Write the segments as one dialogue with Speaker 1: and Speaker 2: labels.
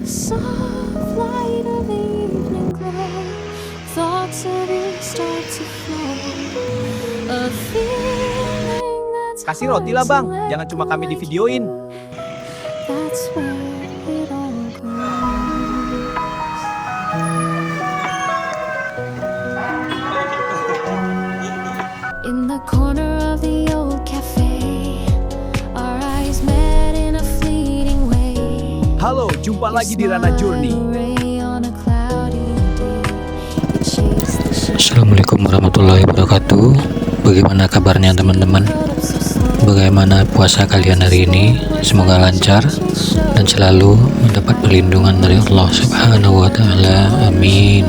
Speaker 1: soft light of the evening glow, thoughts of you start to flow. A feeling that's
Speaker 2: Kasih roti lah bang, jangan cuma kami di videoin.
Speaker 1: That's where it all goes. In the corner of the old cafe, our eyes met in a fleeting way.
Speaker 2: Halo, jumpa lagi di Rana Journey.
Speaker 3: Assalamualaikum warahmatullahi wabarakatuh. Bagaimana kabarnya teman-teman? Bagaimana puasa kalian hari ini? Semoga lancar dan selalu mendapat perlindungan dari Allah Subhanahu wa Ta'ala. Amin.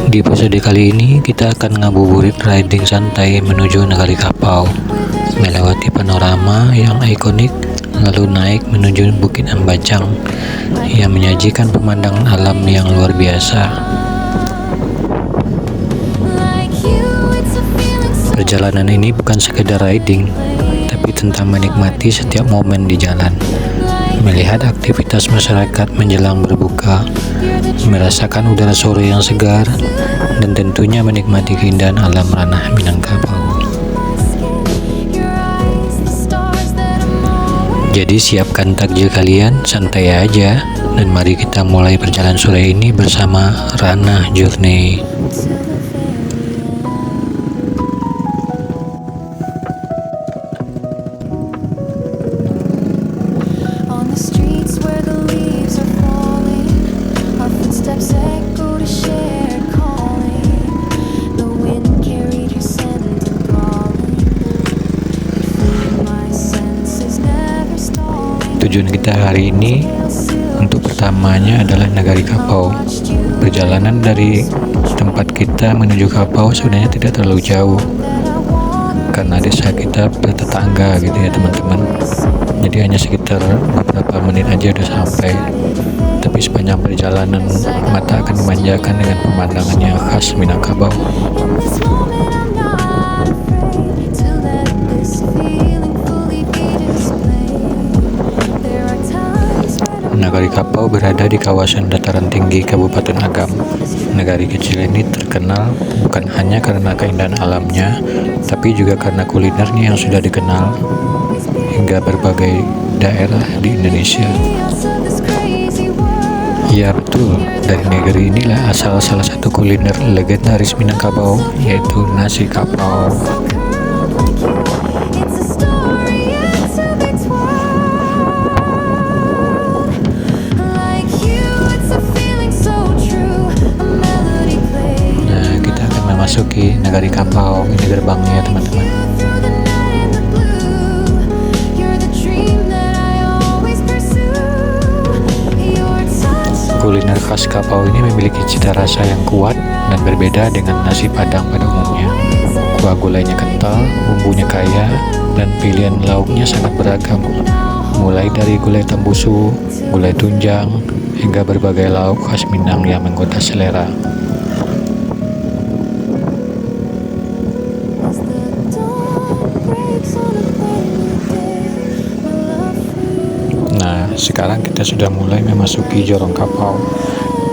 Speaker 3: Di episode kali ini kita akan ngabuburit riding santai menuju Negari Kapau, melewati panorama yang ikonik, lalu naik menuju Bukit Ambajang yang menyajikan pemandangan alam yang luar biasa. Perjalanan ini bukan sekedar riding, tapi tentang menikmati setiap momen di jalan, melihat aktivitas masyarakat menjelang berbuka, merasakan udara sore yang segar, dan tentunya menikmati keindahan alam ranah Minangkabau. Jadi siapkan takjil kalian, santai aja, dan mari kita mulai perjalanan sore ini bersama Rana Journey. Tujuan kita hari ini untuk pertamanya adalah Negari Kapau. Perjalanan dari tempat kita menuju Kapau sebenarnya tidak terlalu jauh, karena desa kita bertetangga gitu ya teman-teman. Jadi hanya sekitar beberapa menit aja udah sampai. Tapi sepanjang perjalanan mata akan dimanjakan dengan pemandangan yang khas Minangkabau. Negari Kapau berada di kawasan dataran tinggi Kabupaten Agam. Negari kecil ini terkenal bukan hanya karena keindahan alamnya, tapi juga karena kulinernya yang sudah dikenal hingga berbagai daerah di Indonesia. Ya betul, dari negeri inilah asal salah satu kuliner legendaris Minangkabau, yaitu nasi kapau. Memasuki Negari Kapau, ini gerbangnya teman-teman. Kuliner khas Kapau ini memiliki cita rasa yang kuat dan berbeda dengan nasi Padang pada umumnya. Kuah gulainya kental, bumbunya kaya, dan pilihan lauknya sangat beragam. Mulai dari gulai tembusu, gulai tunjang, hingga berbagai lauk khas Minang yang menggoda selera. Nah, sekarang kita sudah mulai memasuki Jorong Kapau.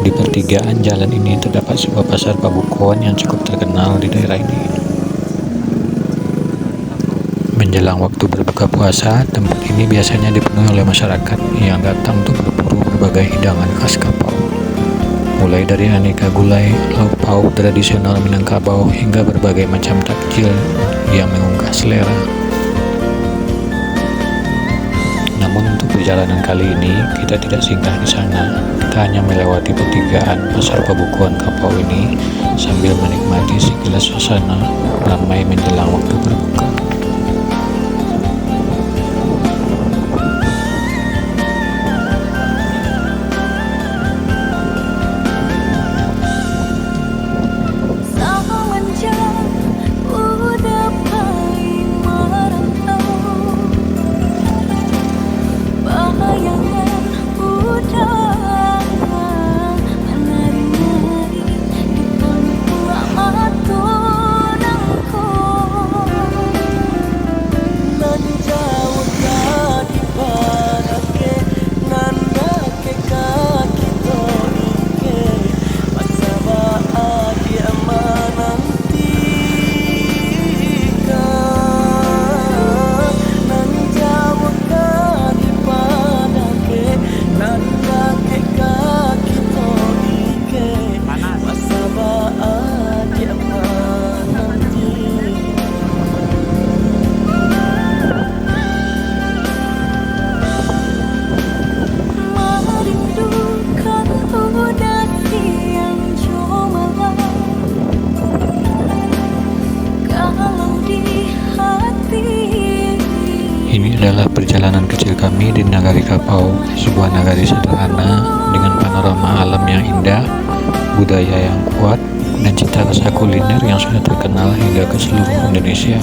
Speaker 3: Di pertigaan jalan ini terdapat sebuah pasar Pabukuan yang cukup terkenal di daerah ini. Menjelang waktu berbuka puasa, tempat ini biasanya dipenuhi oleh masyarakat yang datang untuk berburu berbagai hidangan khas Kapau. Mulai dari aneka gulai, lauk pauk tradisional Minangkabau, hingga berbagai macam takjil yang menggugah selera. Namun untuk perjalanan kali ini kita tidak singgah di sana. Kita hanya melewati pertigaan pasar Pabukuan Kapau ini sambil menikmati sekilas suasana ramai menjelang waktu berbuka. Ini adalah perjalanan kecil kami di Nagari Kapau, sebuah nagari sederhana dengan panorama alam yang indah, budaya yang kuat, dan cita rasa kuliner yang sudah terkenal hingga ke seluruh Indonesia.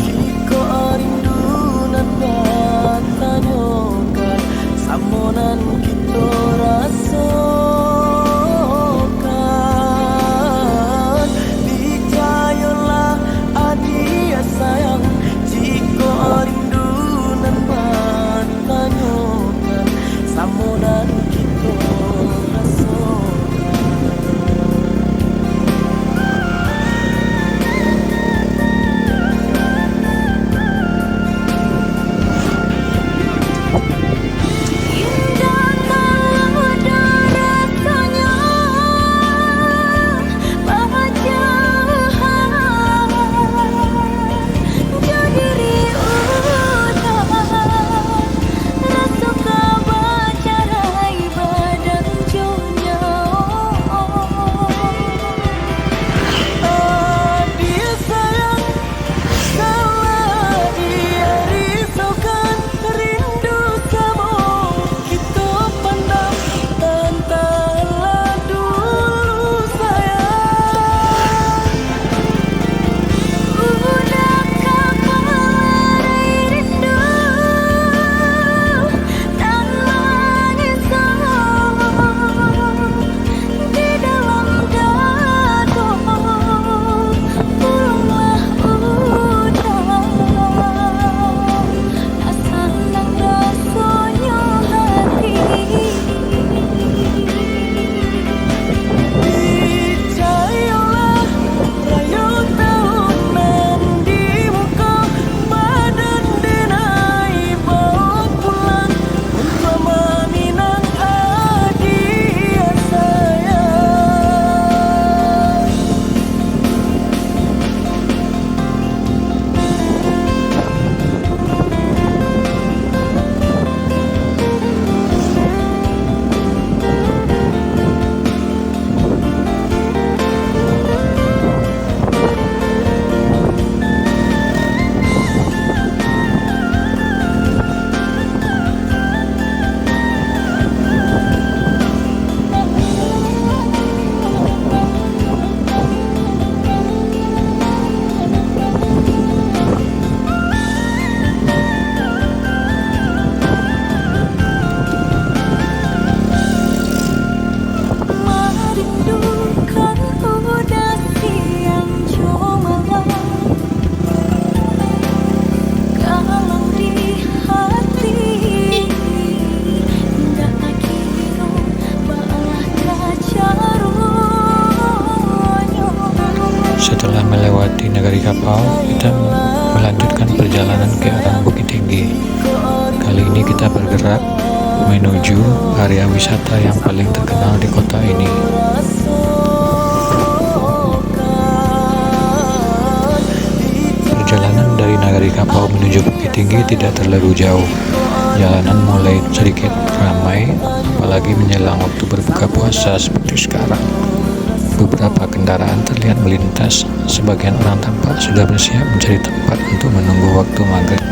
Speaker 3: Setelah melewati Nagari Kapau, kita melanjutkan perjalanan ke arah Bukit Tinggi. Kali ini kita bergerak menuju area wisata yang paling terkenal di kota ini. Perjalanan dari Nagari Kapau menuju Bukit Tinggi tidak terlalu jauh. Jalanan mulai sedikit ramai, apalagi menjelang waktu berbuka puasa seperti sekarang. Beberapa kendaraan terlihat melintas, sebagian orang tampak sudah bersiap mencari tempat untuk menunggu waktu maghrib.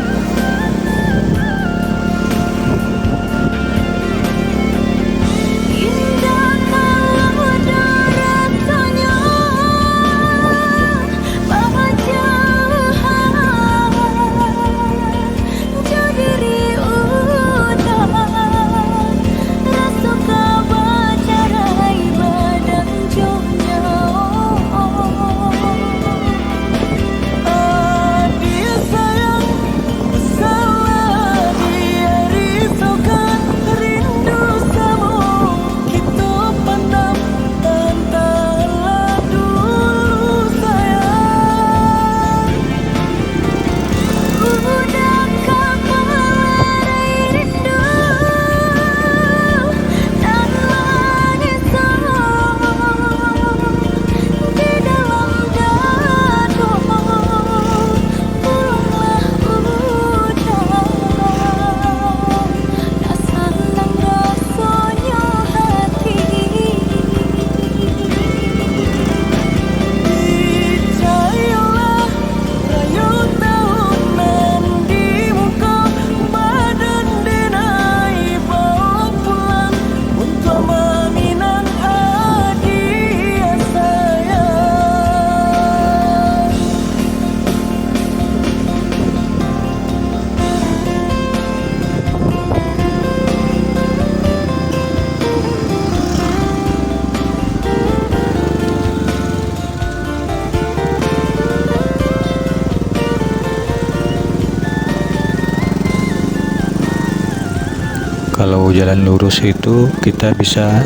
Speaker 3: Kalau jalan lurus itu kita bisa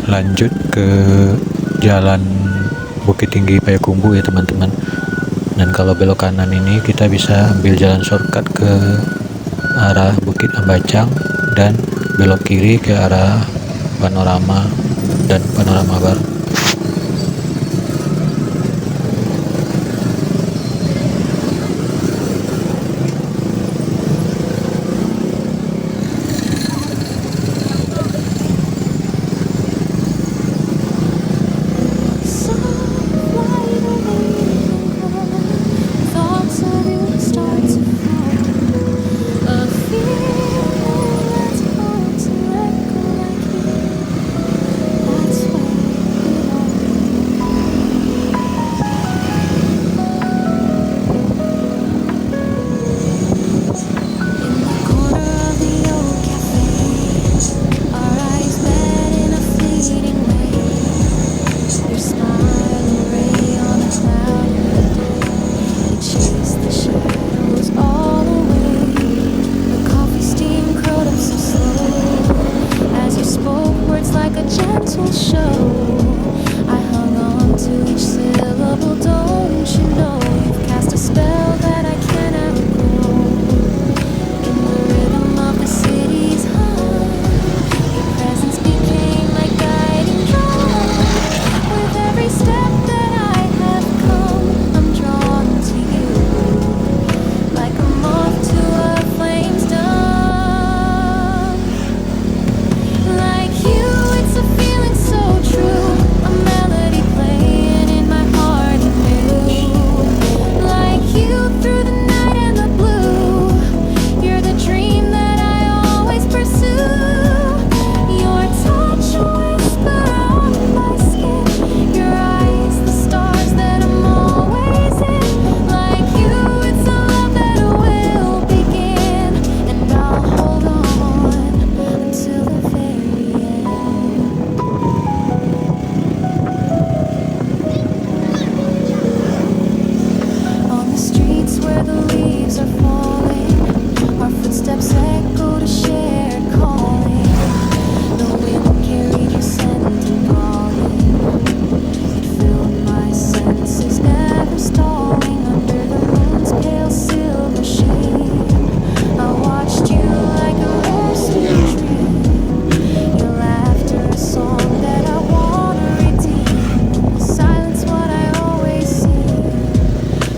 Speaker 3: lanjut ke jalan Bukit Tinggi Payakumbuh ya teman-teman. Dan kalau belok kanan ini kita bisa ambil jalan shortcut ke arah Bukit Ambacang dan belok kiri ke arah Panorama dan Panorama Bar.
Speaker 1: Thoughts of you start to fall. A feeling that's hard to let go like you. That's where we In the corner of the old cafe, our eyes met in a fleeting way. Your smile, a ray on a clouded day. We chased the shadows all away. The coffee steam curled up so slow. As you spoke words like a gentle show, I hung on to each syllable. Don't you know you've cast a spell that I can't outgrow? In the rhythm of the city's hum, your presence became my guiding drum. With every step that I have come, I'm drawn to you, like a moth to a flame's dome. Like you, it's a feeling so true, a melody playing in my heart anew. Like you through the night and the blue, you're the dream that I always pursue. Your touch, a whisper on my skin. Your eyes, the stars that I'm always in. Like you, it's a love that will begin, and I'll hold on until the very end. On the streets where the leaves are falling, our footsteps echo to shared calling. The wind carried your scent enthralling. It filled my senses, never stalling under the moon's pale silver sheen. I watched you like a resting dream. Your laughter, a song that I wanna redeem. Silence, what I always see.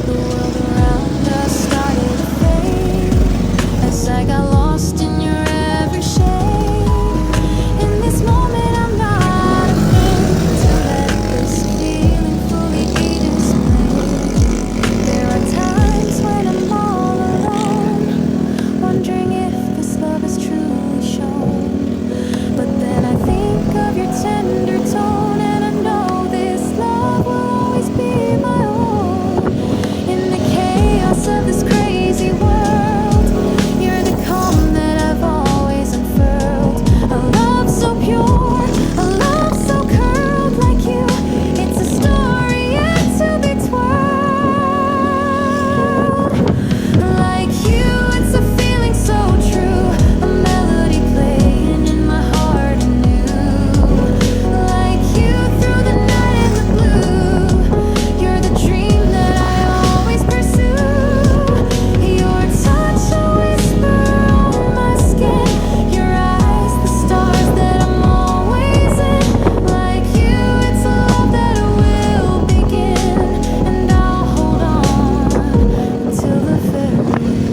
Speaker 1: The world around us started to fade as I got lost in your every shade. In this moment, I'm not afraid to let this feeling fully be displayed. There are times when I'm all alone, wondering if this love is truly shown. But then I think of your tender tone, and I know this love will always be my own. In the chaos of this crazy world, you're the calm that I've always unfurled. A love so pure, a love so curled like you. It's a story yet to be twirled. Like you, it's a feeling so true, a melody playing in my heart anew. Like you through the night and the blue, you're the dream that I always pursue. Your touch, a whisper on my skin. Your eyes, the stars that I'm always in. Like you, it's a love that will begin, and I'll hold on until the very end.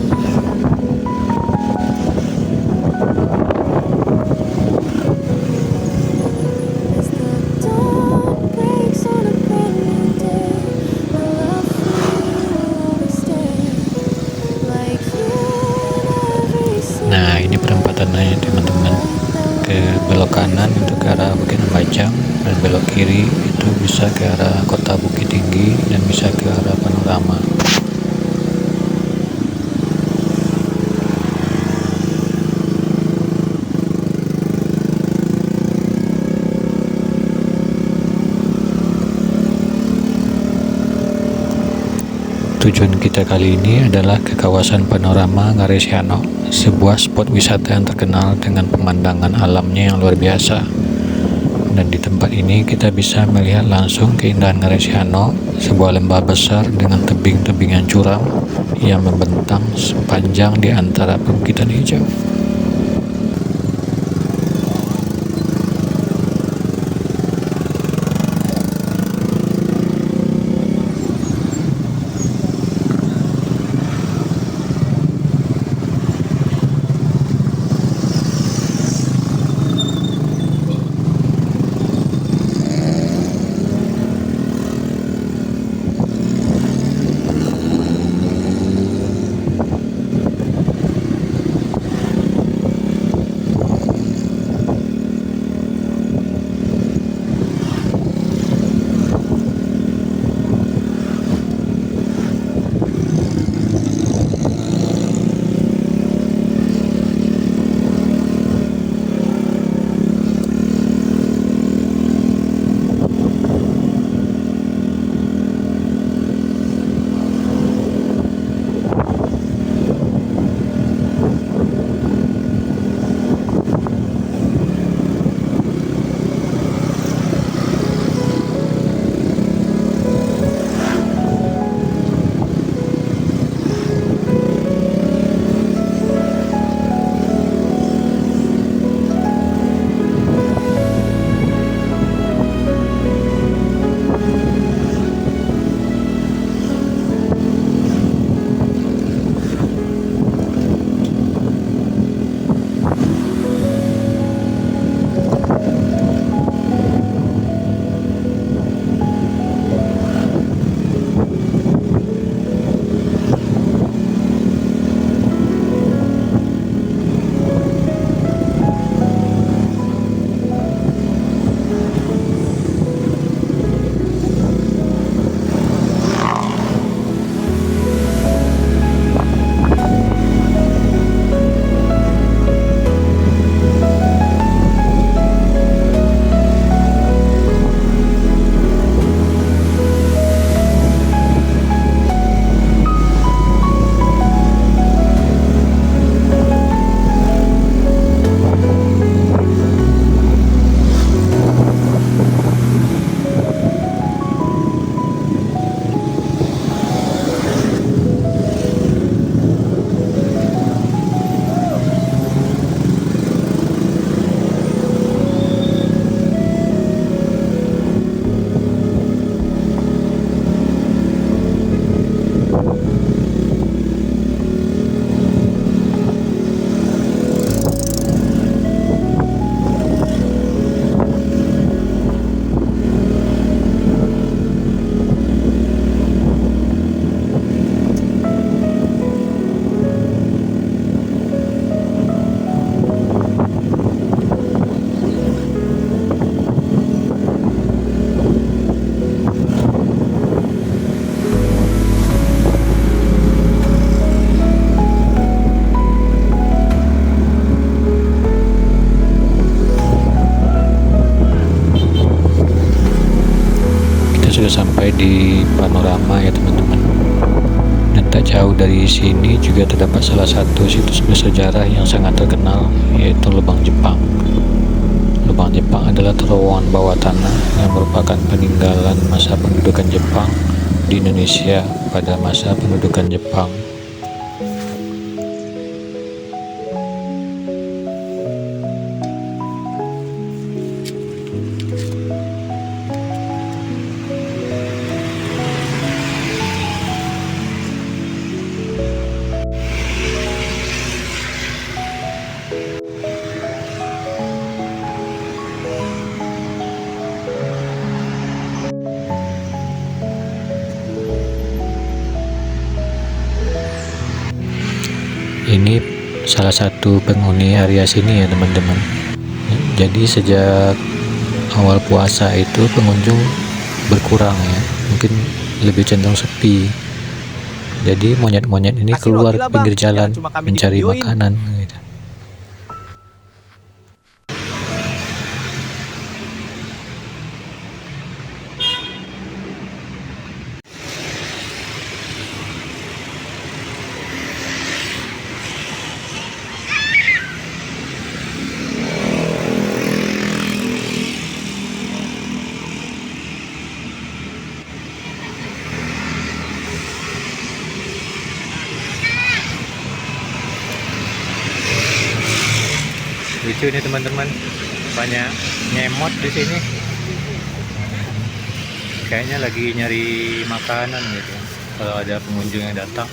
Speaker 1: As the dawn breaks on a brand new day, my love for you will always stay. Like you in every single
Speaker 3: Nah, ini perempatannya teman-teman. Ke belok kanan itu ke arah Bukit Ambacang, dan belok kiri itu bisa ke arah Kota Bukit Tinggi dan bisa ke arah Panorama. Tujuan kita kali ini adalah ke kawasan Panorama Garesiano, sebuah spot wisata yang terkenal dengan pemandangan alamnya yang luar biasa. Dan di tempat ini kita bisa melihat langsung keindahan Garesiano, sebuah lembah besar dengan tebing-tebing yang curam yang membentang sepanjang di antara perbukitan hijau. Sudah sampai di Panorama ya teman-teman, dan tak jauh dari sini juga terdapat salah satu situs bersejarah yang sangat terkenal, yaitu Lubang Jepang. Lubang Jepang adalah terowongan bawah tanah yang merupakan peninggalan masa pendudukan Jepang di Indonesia pada masa pendudukan Jepang. Ini salah satu penghuni area sini ya teman-teman. Jadi sejak awal puasa itu pengunjung berkurang ya, mungkin lebih cenderung sepi. Jadi monyet-monyet ini
Speaker 2: Kasih
Speaker 3: keluar
Speaker 2: roti lah,
Speaker 3: ke pinggir
Speaker 2: Bang.
Speaker 3: jalan
Speaker 2: Jangan cuma kami
Speaker 3: mencari
Speaker 2: divideoin.
Speaker 3: makanan gitu. Lucu nih teman-teman, banyak nyemot di sini. Kayaknya lagi nyari makanan gitu. Kalau ada pengunjung yang datang,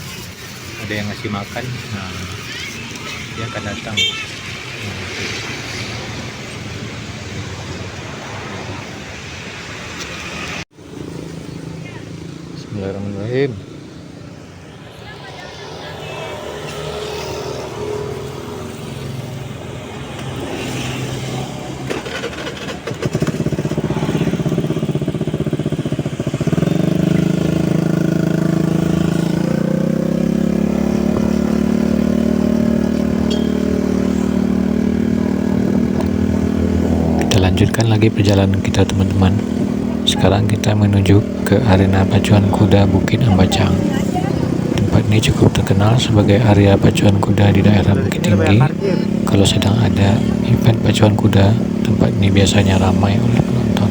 Speaker 3: ada yang ngasih makan, nah dia akan datang. Bismillahirrahmanirrahim. Kita lanjutkan lagi perjalanan kita teman-teman. Sekarang kita menuju ke arena pacuan kuda Bukit Ambacang. Tempat ini cukup terkenal sebagai area pacuan kuda di daerah Bukit Tinggi. Kalau sedang ada event pacuan kuda, tempat ini biasanya ramai oleh penonton.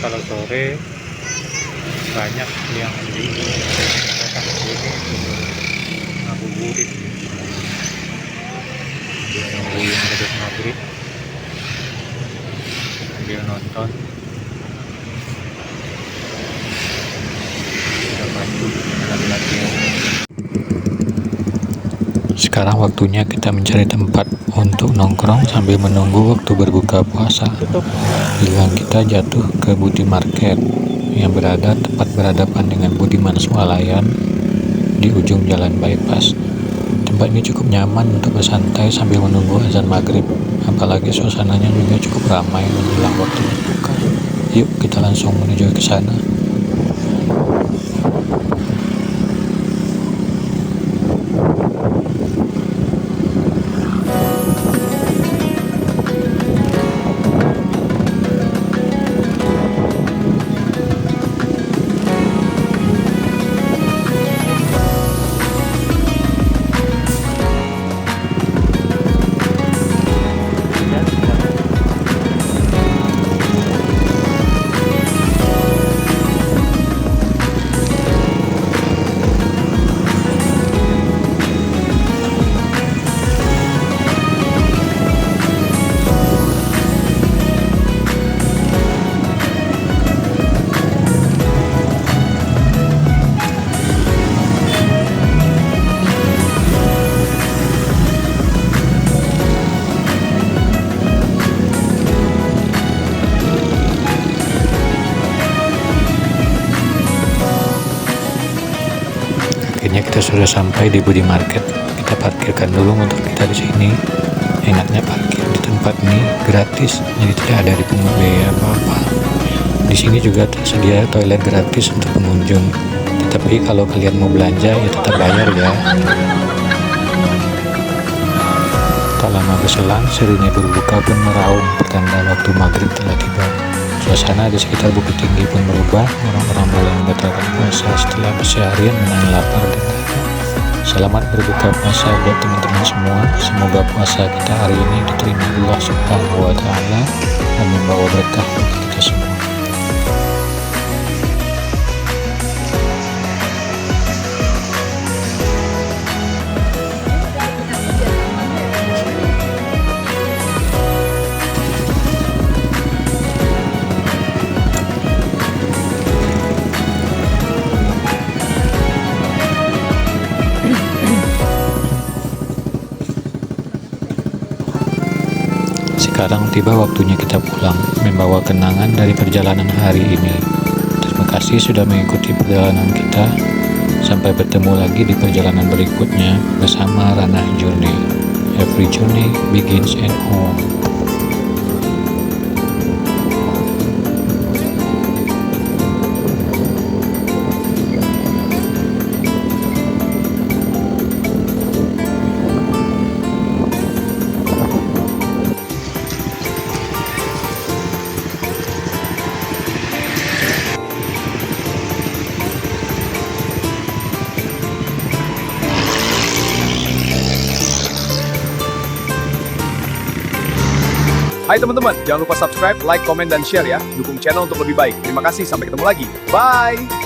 Speaker 3: kalau sore banyak yang datang ke sini ngabuburit, dia nungguin habis maghrib, dia nonton, udah maju laki-laki. Sekarang waktunya kita mencari tempat untuk nongkrong sambil menunggu waktu berbuka puasa. Pilihan kita jatuh ke Budi Market yang berada tepat berhadapan dengan Budiman Swalayan di ujung jalan bypass. Tempat ini cukup nyaman untuk bersantai sambil menunggu azan maghrib, apalagi suasananya juga cukup ramai menjelang waktu berbuka. Yuk kita langsung menuju ke sana. Akhirnya kita sudah sampai di Budi Market. Kita parkirkan dulu motor kita di sini. Enaknya parkir di tempat ini gratis, jadi tidak ada dipungut biaya apa-apa. Di sini juga tersedia toilet gratis untuk pengunjung. Tetapi kalau kalian mau belanja ya tetap bayar ya. Tak lama berselang, sirine berbuka pun meraung, pertanda waktu maghrib telah tiba. Suasana di sekitar Bukit Tinggi pun berubah. Orang-orang mulai membatalkan puasa setelah berseharian menahan lapar dan dahaga. Selamat berbuka puasa buat teman-teman semua. Semoga puasa kita hari ini diterima Allah Subhanahu wa Ta'ala dan membawa berkah bagi kita semua. Sekarang tiba waktunya kita pulang, membawa kenangan dari perjalanan hari ini. Terima kasih sudah mengikuti perjalanan kita. Sampai bertemu lagi di perjalanan berikutnya bersama Ranah Journey. Every journey begins at home.
Speaker 2: Hai teman-teman, jangan lupa subscribe, like, komen, dan share ya. Dukung channel untuk lebih baik. Terima kasih, sampai ketemu lagi. Bye!